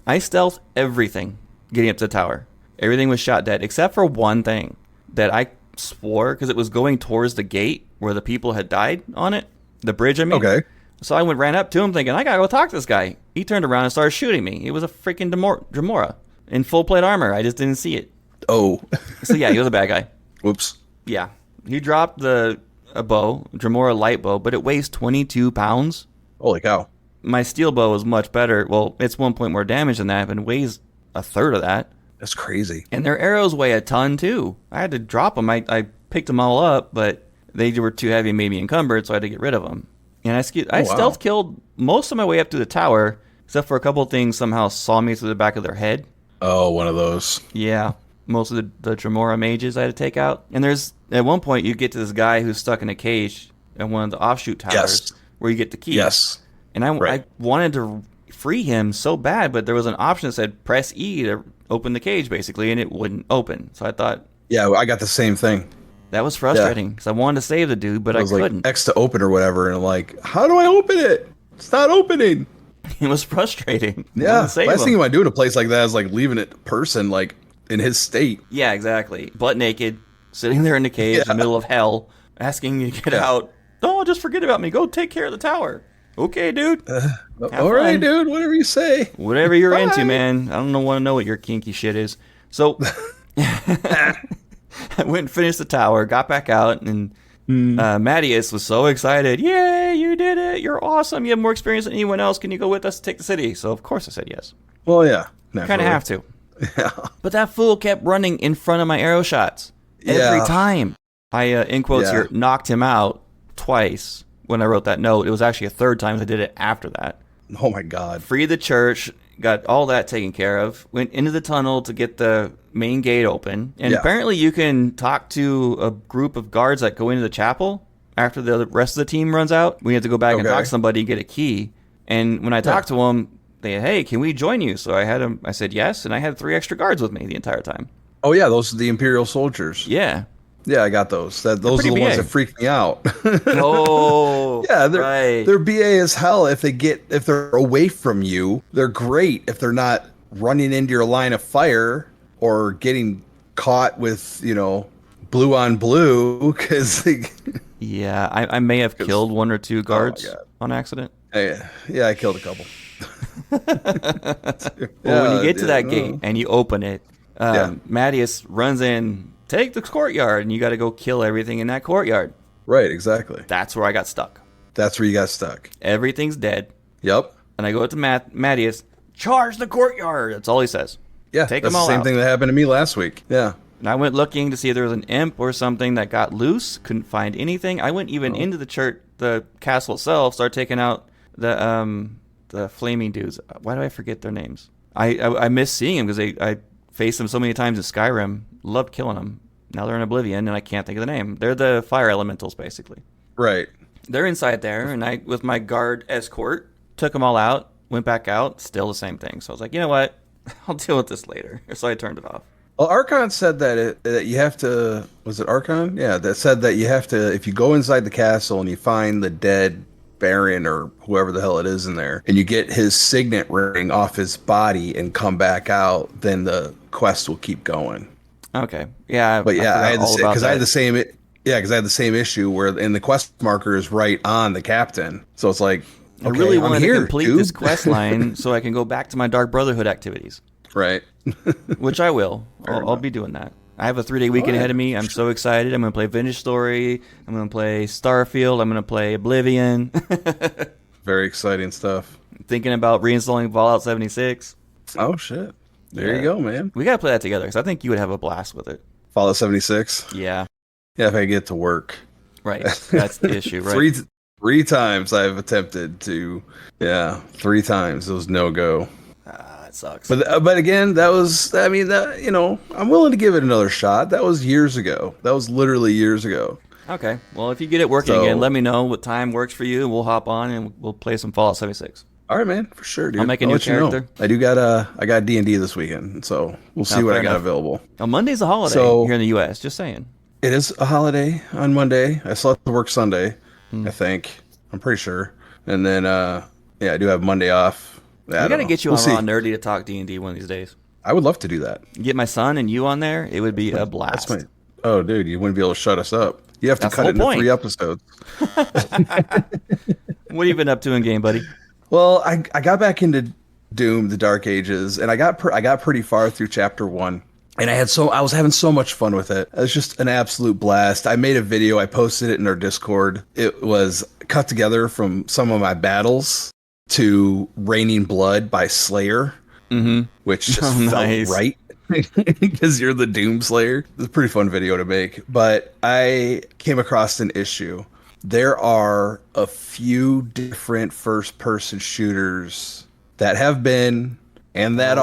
I stealthed everything getting up to the tower. Everything was shot dead, except for one thing that I swore, because it was going towards the gate where the people had died on it. The bridge, I mean. Okay. So I ran up to him thinking, I gotta go talk to this guy. He turned around and started shooting me. It was a freaking Dremora in full plate armor. I just didn't see it. Oh. So yeah, he was a bad guy. Whoops. Yeah. He dropped a bow, Dremora light bow, but it weighs 22 pounds. Holy cow. My steel bow is much better. Well, it's 1 point more damage than that, but it weighs a third of that. That's crazy. And their arrows weigh a ton, too. I had to drop them. I picked them all up, but they were too heavy and made me encumbered, so I had to get rid of them. And I stealth killed most of my way up to the tower, except for a couple of things somehow saw me through the back of their head. Oh, one of those. Yeah. Most of the Dremora mages I had to take out. And at one point, you get to this guy who's stuck in a cage at one of the offshoot towers where you get the key. Yes. And I wanted to free him so bad, but there was an option that said press E to open the cage, basically, and it wouldn't open. So I thought... Yeah, I got the same thing. That was frustrating, because I wanted to save the dude, but I couldn't. Like X to open or whatever, and I'm like, how do I open it? It's not opening. It was frustrating. Yeah, last thing you want to do in a place like that is like leaving it person like in his state. Yeah, exactly. Butt naked, sitting there in the cage in the middle of hell, asking you to get out. Oh, just forget about me. Go take care of the tower. Okay, dude. All right, dude. Whatever you say. Whatever you're into, man. I don't want to know what your kinky shit is. So I went and finished the tower, got back out, and Mattias was so excited. Yay, you did it. You're awesome. You have more experience than anyone else. Can you go with us to take the city? So, of course, I said yes. Well, yeah. Kind of have to. Yeah. But that fool kept running in front of my arrow shots every time. I, in quotes here, knocked him out twice. When I wrote that note, it was actually a third time I did it after that. Oh my God. Freed the church, got all that taken care of, went into the tunnel to get the main gate open. And apparently you can talk to a group of guards that go into the chapel after the rest of the team runs out. We have to go back and talk to somebody and get a key. And when I talked to them, they said, hey, can we join you? So I said yes, and I had 3 extra guards with me the entire time. Oh yeah, those are the Imperial soldiers. Yeah. Yeah, I got those. Those are the ones that freak me out. Oh, yeah, they're BA as hell. If they're away from you, they're great. If they're not running into your line of fire or getting caught with blue on blue, because yeah, I may have killed 1 or 2 guards on accident. Yeah, I killed a couple. Well, when you get to that gate and you open it, Mattias runs in. Take the courtyard, and you got to go kill everything in that courtyard. Right, exactly. That's where I got stuck. That's where you got stuck. Everything's dead. Yep. And I go up to Mattias, charge the courtyard. That's all he says. Yeah, take that's them all the same out. thing that happened to me last week. Yeah. And I went looking to see if there was an imp or something that got loose. Couldn't find anything. I went even into the church, the castle itself, started taking out the flaming dudes. Why do I forget their names? I miss seeing them because I faced them so many times in Skyrim. Loved killing them. Now they're in Oblivion, and I can't think of the name. They're the fire elementals, basically. Right. They're inside there, and I, with my guard escort, took them all out, went back out, still the same thing. So I was like, you know what? I'll deal with this later. So I turned it off. Well, Archon said that you have to. Was it Archon? Yeah, that said that you have to. If you go inside the castle and you find the dead Baron or whoever the hell it is in there, and you get his signet ring off his body and come back out, then the quest will keep going. Okay. Yeah. But yeah, I had the same because I had the same. Yeah, because I had the same issue where and the quest marker is right on the captain, so it's like I really wanted to complete this quest line so I can go back to my Dark Brotherhood activities. Right. Which I will. I'll be doing that. I have a 3-day weekend ahead of me. I'm so excited. I'm going to play Vintage Story. I'm going to play Starfield. I'm going to play Oblivion. Very exciting stuff. Thinking about reinstalling Fallout 76. Oh, shit. There you go, man. We got to play that together because I think you would have a blast with it. Fallout 76? Yeah. Yeah, if I get to work. Right. That's the issue, right? Three times I've attempted to. Yeah, 3 times. It was no-go. It sucks. But again, that was, I mean, that, you know, I'm willing to give it another shot. That was years ago. That was literally years ago. Okay. Well, if you get it working again, let me know what time works for you. We'll hop on and we'll play some Fallout 76. All right, man, for sure, dude. I'll make a new character. I do got I got D&D this weekend, so we'll see what I got available. Well, Monday's a holiday here in the U.S., just saying. It is a holiday on Monday. I still have to work Sunday, I think. I'm pretty sure. And then, I do have Monday off. We got to get you on Raw Nerdy to talk D&D one of these days. I would love to do that. Get my son and you on there. It would be a blast. Oh, dude, you wouldn't be able to shut us up. You have to cut it into 3 episodes. What have you been up to in game, buddy? Well, I got back into Doom, the Dark Ages, and I got pretty far through chapter 1. And I was having so much fun with it. It was just an absolute blast. I made a video. I posted it in our Discord. It was cut together from some of my battles to Raining Blood by Slayer, which just felt right because you're the Doom Slayer. It's a pretty fun video to make. But I came across an issue. There are a few different first-person shooters that have been and that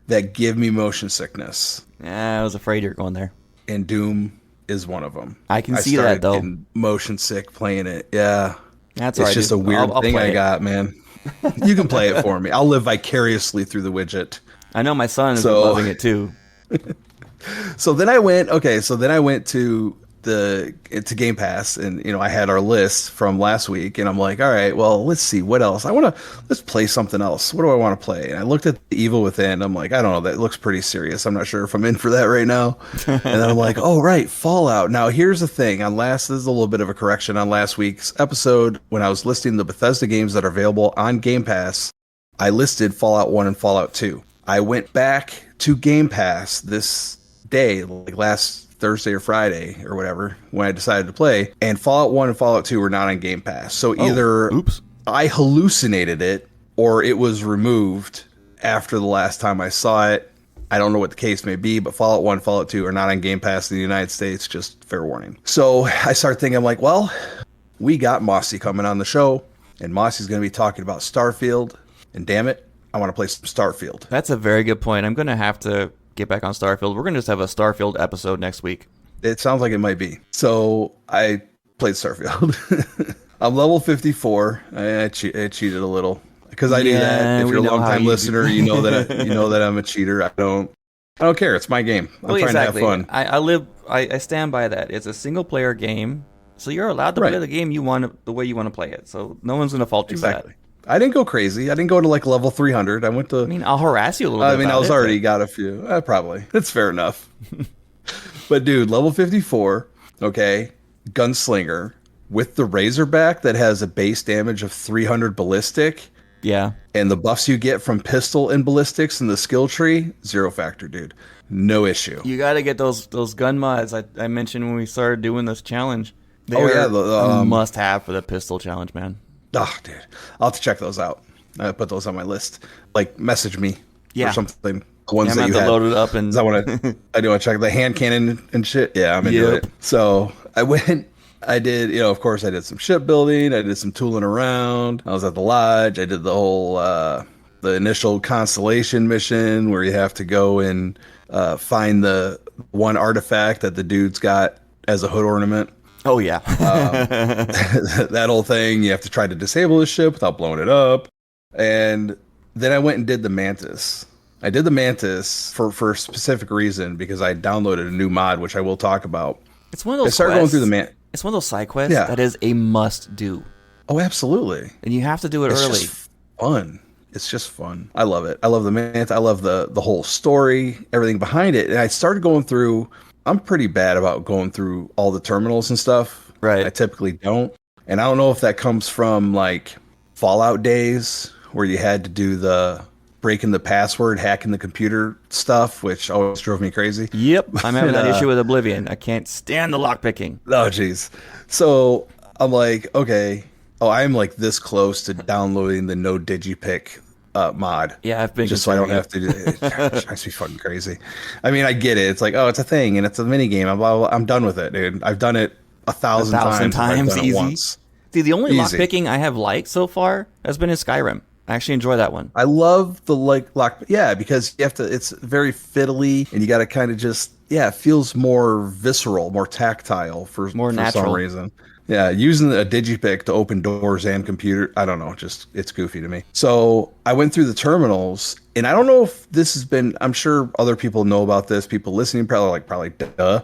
that give me motion sickness. Yeah, I was afraid you were going there. And Doom is one of them. I can see that, though. Motion sick playing it. Yeah. That's it's just a weird thing I got, man. You can play it for me. I'll live vicariously through the widget. I know my son is loving it, too. So then I went to Game Pass, and I had our list from last week, and I'm like, all right, well, let's see what else let's play something else. What do I want to play? And I looked at The Evil Within. I'm like, I don't know, that looks pretty serious. I'm not sure if I'm in for that right now. And then I'm like, oh right, Fallout. Now here's the thing. This is a little bit of a correction on last week's episode. When I was listing the Bethesda games that are available on Game Pass, I listed Fallout 1 and Fallout 2. I went back to Game Pass this day, like last Thursday or Friday or whatever, when I decided to play, and Fallout 1 and Fallout 2 were not on Game Pass. So either I hallucinated it or it was removed after the last time I saw it. I don't know what the case may be, but Fallout 1 and Fallout 2 are not on Game Pass in the United States, just fair warning. So I started thinking, I'm like, well, we got Mossy coming on the show, and Mossy's going to be talking about Starfield, and damn it, I want to play some Starfield. That's a very good point. I'm going to have to get back on Starfield. We're going to just have a Starfield episode next week. It sounds like it might be. So I played Starfield. I'm level 54. I cheated a little because I do that. If you're a long-time listener, you know that I'm a cheater. I don't care. It's my game. I'm trying to have fun. I stand by that. It's a single-player game, so you're allowed to play the game you want the way you want to play it. So no one's going to fault you for that. I didn't go crazy. I didn't go to like level 300. I went to. I mean, I'll harass you a little bit. I was already got a few. Probably. That's fair enough. But dude, level 54. Okay, gunslinger with the Razorback that has a base damage of 300 ballistic. Yeah. And the buffs you get from pistol and ballistics and the skill tree, 0 factor, dude. No issue. You got to get those gun mods I mentioned when we started doing this challenge. They're a must-have for the pistol challenge, man. Oh, dude. I'll have to check those out. I put those on my list. Like, message me or something. The ones that you have to load it up. And I do want to check the hand cannon and shit. Yeah, I'm into it. So I went. I did, of course, I did some shipbuilding. I did some tooling around. I was at the lodge. I did the whole, the initial Constellation mission where you have to go and find the one artifact that the dude's got as a hood ornament. Oh, yeah. That whole thing, you have to try to disable the ship without blowing it up. And then I went and did the Mantis. I did the Mantis for a specific reason because I downloaded a new mod, which I will talk about. It's one of those I started going through the It's one of those side quests that is a must do. Oh, absolutely. And you have to do it early. Just fun. It's just fun. I love it. I love the Mantis. I love the whole story, everything behind it. And I started going through. I'm pretty bad about going through all the terminals and stuff. Right. I typically don't. And I don't know if that comes from like Fallout days where you had to do the breaking the password, hacking the computer stuff, which always drove me crazy. Yep. I'm having that issue with Oblivion. I can't stand the lockpicking. Oh, jeez. So I'm like, okay. Oh, I'm like this close to downloading the no digipick mod. Yeah, I've been just so I don't have to do it. It drives me fucking crazy. I mean, I get it. It's like, oh, it's a thing and it's a mini game. I'm done with it, dude. I've done it a thousand times. I've done it easy. Once. See, the only lockpicking I have liked so far has been in Skyrim. I actually enjoy that one. I love the lock. Yeah, because you have to. It's very fiddly, and you got to kind of just. Yeah, it feels more visceral, more tactile for some reason. Yeah, using a digipick to open doors and computer. I don't know. Just it's goofy to me. So I went through the terminals, and I don't know if this has been. I'm sure other people know about this. People listening probably duh,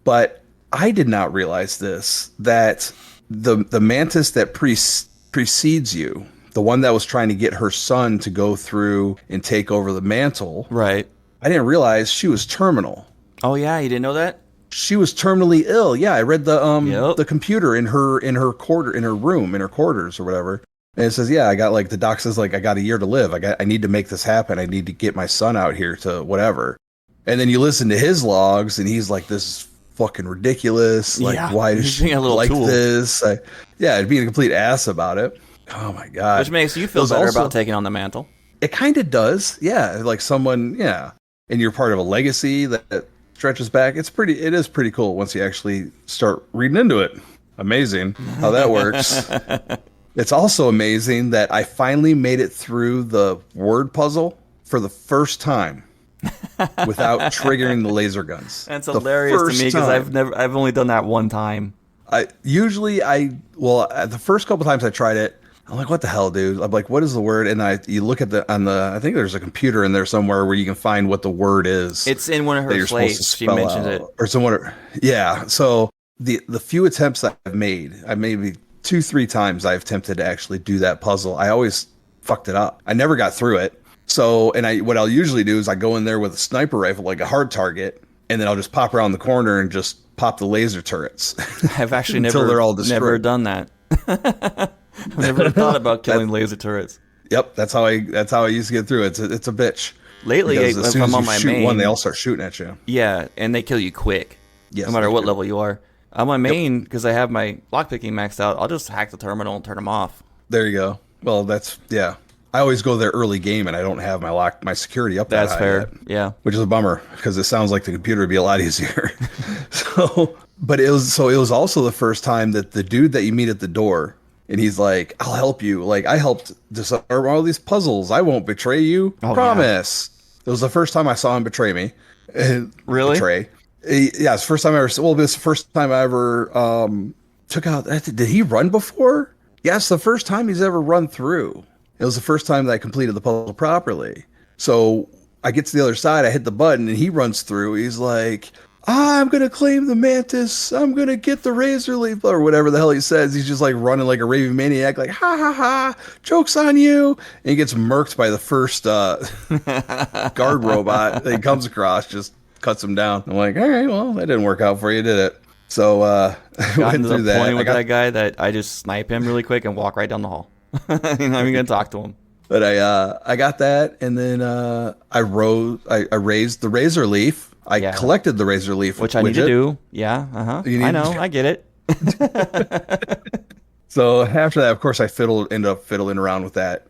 but I did not realize this that the Mantis that precedes you. The one that was trying to get her son to go through and take over the mantle. Right. I didn't realize she was terminal. Oh yeah, you didn't know that? She was terminally ill. Yeah, I read the computer in her quarters or whatever. And it says, yeah, I got like the doc says like I got a year to live. I need to make this happen. I need to get my son out here to whatever. And then you listen to his logs and he's like, this is fucking ridiculous. Like why does she like this? I'd be a complete ass about it. Oh my god! Which makes you feel better about taking on the mantle. It kind of does, yeah. Like someone, and you're part of a legacy that stretches back. It is pretty cool once you actually start reading into it. Amazing how that works. It's also amazing that I finally made it through the word puzzle for the first time without triggering the laser guns. That's hilarious to me because I've only done that one time. The first couple times I tried it. I'm like, what the hell, dude? I'm like, what is the word? And you look at I think there's a computer in there somewhere where you can find what the word is. It's in one of her slates. She mentions it. Or someone, yeah. So the few attempts that I've made, I maybe 2-3 times I've attempted to actually do that puzzle. I always fucked it up. I never got through it. So, what I'll usually do is I go in there with a sniper rifle, like a hard target, and then I'll just pop around the corner and just pop the laser turrets. I've actually never done that. I've never thought about killing laser turrets. Yep, that's how I used to get through it. It's a bitch. Lately, as soon as I'm on you my shoot main, one, they all start shooting at you. Yeah, and they kill you quick. Yes, no matter what level you are. On my main, because I have my lockpicking maxed out, I'll just hack the terminal and turn them off. There you go. Well, I always go there early game, and I don't have my security up that high. That's fair. Yet, yeah, which is a bummer because it sounds like the computer would be a lot easier. But it was also the first time that the dude that you meet at the door, and he's like, "I'll help you. Like I helped disarm all these puzzles. I won't betray you. Promise." Yeah. It was the first time I saw him betray me. Really? Betray. Yeah, it's the first time I ever. Well, this is the first time I ever took out. Did he run before? Yes, the first time he's ever run through. It was the first time that I completed the puzzle properly. So I get to the other side, I hit the button, and he runs through. He's like, I'm going to claim the Mantis. I'm going to get the Razor Leaf, or whatever the hell he says. He's just like running like a raving maniac, like, ha ha ha, joke's on you. And he gets murked by the first guard robot that he comes across, just cuts him down. I'm like, all right, well, that didn't work out for you, did it? So I went through that. Point with that guy that I just snipe him really quick and walk right down the hall. I'm even going to talk to him. But I got that, and then I raised the Razor Leaf. I collected the Razor Leaf, which I need to do. Yeah, I know, I get it. So after that, of course, I ended up fiddling around with that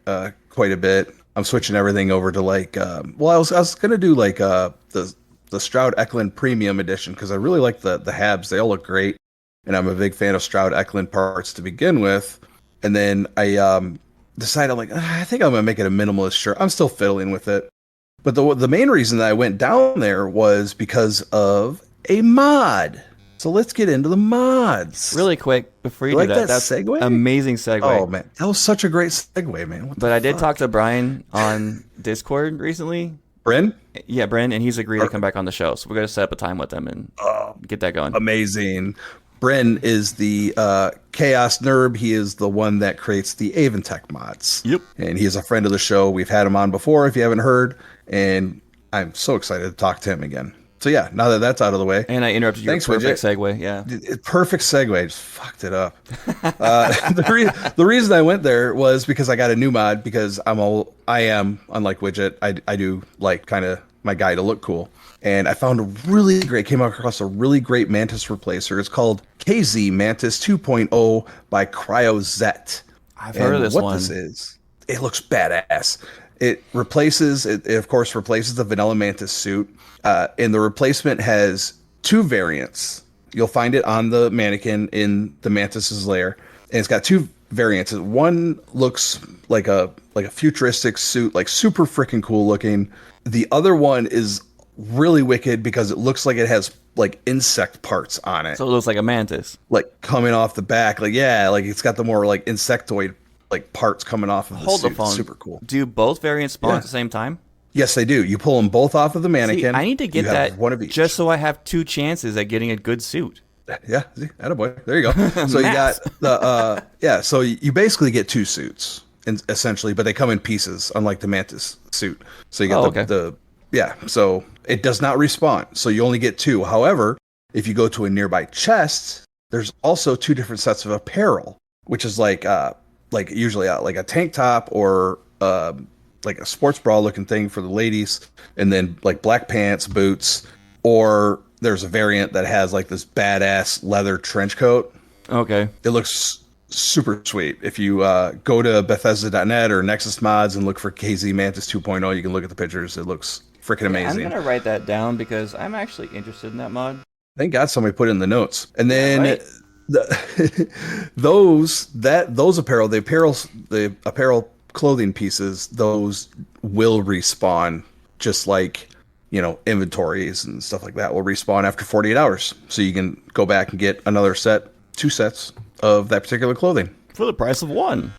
quite a bit. I'm switching everything over to like, I was gonna do like the Stroud Eklund Premium Edition because I really like the Habs. They all look great, and I'm a big fan of Stroud Eklund parts to begin with. And then I decided, like, I think I'm gonna make it a minimalist shirt. I'm still fiddling with it, but the main reason that I went down there was because of a mod. So let's get into the mods. Really quick, before you do that, that's segue? Amazing segue. Oh, man. That was such a great segue, man. But I did talk to Brian on Discord recently. Bryn? Yeah, Bryn, and he's agreed to come back on the show. So we're going to set up a time with him and get that going. Amazing. Bryn is the Chaos Nerd. He is the one that creates the Aventech mods. Yep. And he is a friend of the show. We've had him on before, if you haven't heard. And I'm so excited to talk to him again. So yeah, now that that's out of the way. And I interrupted you. Perfect segue. Yeah. Perfect segue. Just fucked it up. The reason I went there was because I got a new mod because I am, unlike Wigit, I do like kind of my guy to look cool. And I found came across a really great Mantis replacer. It's called KZ Mantis 2.0 by CryoZet. I've heard of this one. This is, it looks badass. It of course replaces the vanilla Mantis suit. And the replacement has two variants. You'll find it on the mannequin in the Mantis's lair. And it's got two variants. One looks like a futuristic suit, like super freaking cool looking. The other one is really wicked because it looks like it has like insect parts on it. So it looks like a mantis. Like coming off the back. Like, yeah, like it's got the more like insectoid like parts coming off of the suit. Hold the phone. Super cool. Do both variants spawn at the same time? Yes, they do. You pull them both off of the mannequin. See, I need to get that one of each, just so I have two chances at getting a good suit. Yeah, see, attaboy. There you go. So you got the so you basically get two suits, essentially, but they come in pieces, unlike the Mantis suit. So you got so it does not respawn. So you only get two. However, if you go to a nearby chest, there's also two different sets of apparel, which is like usually like a tank top or like a sports bra looking thing for the ladies, and then like black pants, boots, or there's a variant that has like this badass leather trench coat. Okay. It looks super sweet. If you go to Bethesda.net or Nexus Mods and look for KZ Mantis 2.0, you can look at the pictures. It looks freaking amazing. I'm going to write that down because I'm actually interested in that mod. Thank God somebody put it in the notes. And then those apparel, the apparel clothing pieces, those will respawn, just like, inventories and stuff like that will respawn after 48 hours. So you can go back and get another two sets of that particular clothing. For the price of one.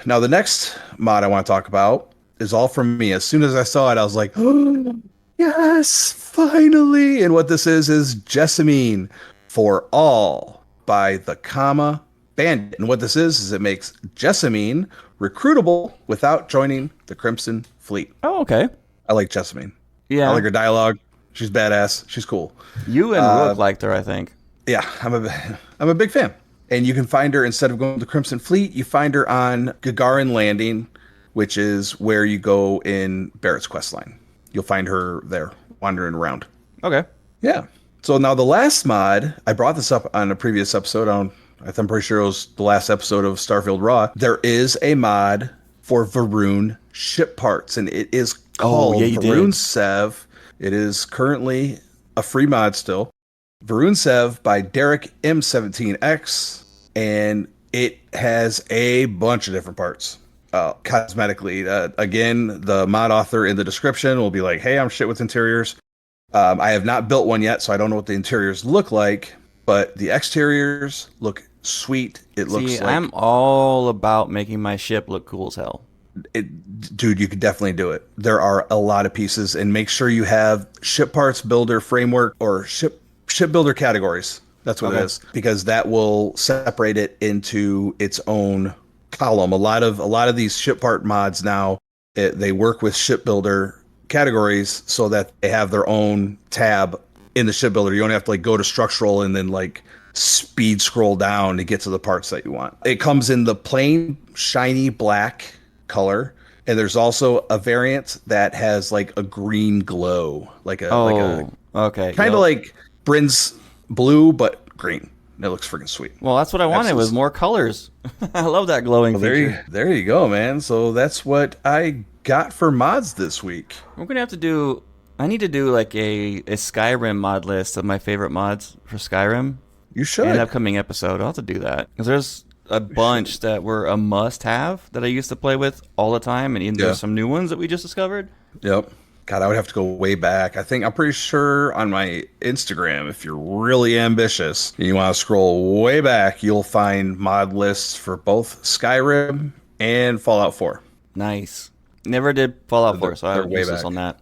Now, the next mod I want to talk about is all from me. As soon as I saw it, I was like, oh, yes, finally. And what this is Jessamine for All by the Comma Bandit. And what this is it makes Jessamine recruitable without joining the Crimson Fleet. Oh, okay. I like Jessamine. Yeah. I like her dialogue. She's badass. She's cool. You and Rook liked her, I think. Yeah, I'm a big fan. And you can find her, instead of going to the Crimson Fleet, you find her on Gagarin Landing, which is where you go in Barrett's questline. You'll find her there, wandering around. Okay. Yeah. So now the last mod, I brought this up on a previous episode. I'm pretty sure it was the last episode of Starfield RAW. There is a mod for Varun ship parts, and it is called Varun Sev. It is currently a free mod still. Varun Sev by Derek M17X, and it has a bunch of different parts. Cosmetically, again, the mod author in the description will be like, hey, I'm shit with interiors. I have not built one yet, so I don't know what the interiors look like, but the exteriors look sweet. It looks like... I'm all about making my ship look cool as hell. Dude, you could definitely do it. There are a lot of pieces, and make sure you have ship parts builder framework or ship builder categories. That's what it is, because that will separate it into its own column. A lot of these ship part mods now, they work with ship builder categories so that they have their own tab in the ship builder. You don't have to go to structural and then speed scroll down to get to the parts that you want. It comes in the plain shiny black color, and there's also a variant that has a green glow, kind of like Bryn's blue but green. It looks freaking sweet. Well, that's what I wanted, was more colors. I love that glowing feature. There you go, man. So that's what I got for mods this week. We're gonna have to do... I need to do a Skyrim mod list of my favorite mods for Skyrim. You should. In an upcoming episode. I'll have to do that, because there's a bunch that were a must-have that I used to play with all the time, and there's some new ones that we just discovered. Yep. God, I would have to go way back. I'm pretty sure on my Instagram, if you're really ambitious and you want to scroll way back, you'll find mod lists for both Skyrim and Fallout 4. Nice. Never did Fallout 4, so they're I'm way useless back. on that.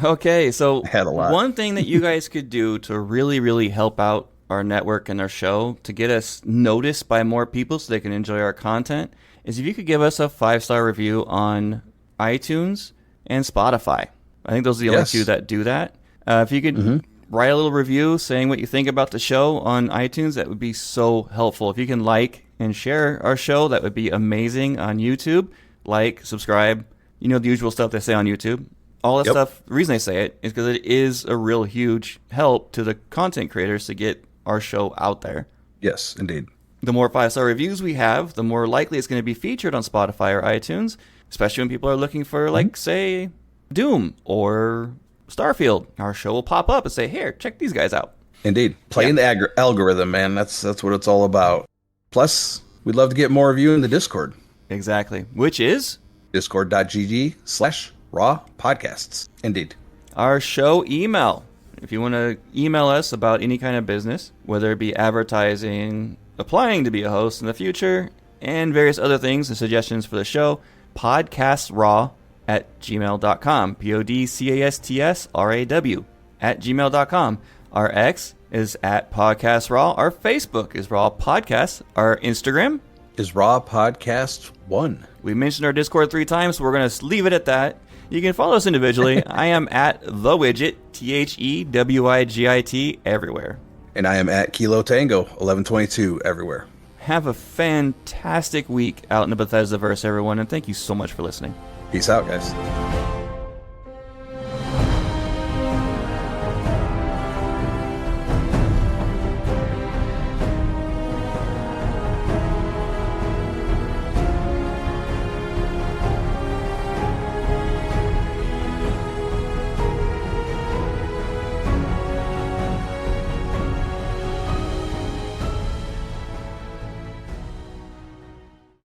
Okay, so Had a lot. one thing that you guys could do to really, really help out our network and our show to get us noticed by more people so they can enjoy our content is if you could give us a 5-star review on iTunes and Spotify. I think those are the only two that do that. If you could write a little review saying what you think about the show on iTunes, that would be so helpful. If you can like and share our show, that would be amazing. On YouTube, like, subscribe, you know, the usual stuff they say on YouTube. All that stuff, the reason I say it is because it is a real huge help to the content creators to get our show out there. Yes, indeed. The more 5-star reviews we have, the more likely it's going to be featured on Spotify or iTunes, especially when people are looking for, like, say, Doom or Starfield. Our show will pop up and say, here, check these guys out. Indeed. Playing the algorithm, man. That's what it's all about. Plus, we'd love to get more of you in the Discord. Exactly. Which is? Discord.gg/raw podcasts. Indeed. Our show email. If you want to email us about any kind of business, whether it be advertising, applying to be a host in the future, and various other things and suggestions for the show, podcastsraw@gmail.com. PODCASTSRAW @gmail.com. Our X is @podcastraw. Our Facebook is Raw Podcast. Our Instagram is Raw Podcast 1. We mentioned our Discord 3 times, so we're going to leave it at that. You can follow us individually. I am at the Wigit, THEWIGIT, everywhere. And I am at Kilo Tango 1122 everywhere. Have a fantastic week out in the Bethesdaverse, everyone, and thank you so much for listening. Peace out, guys.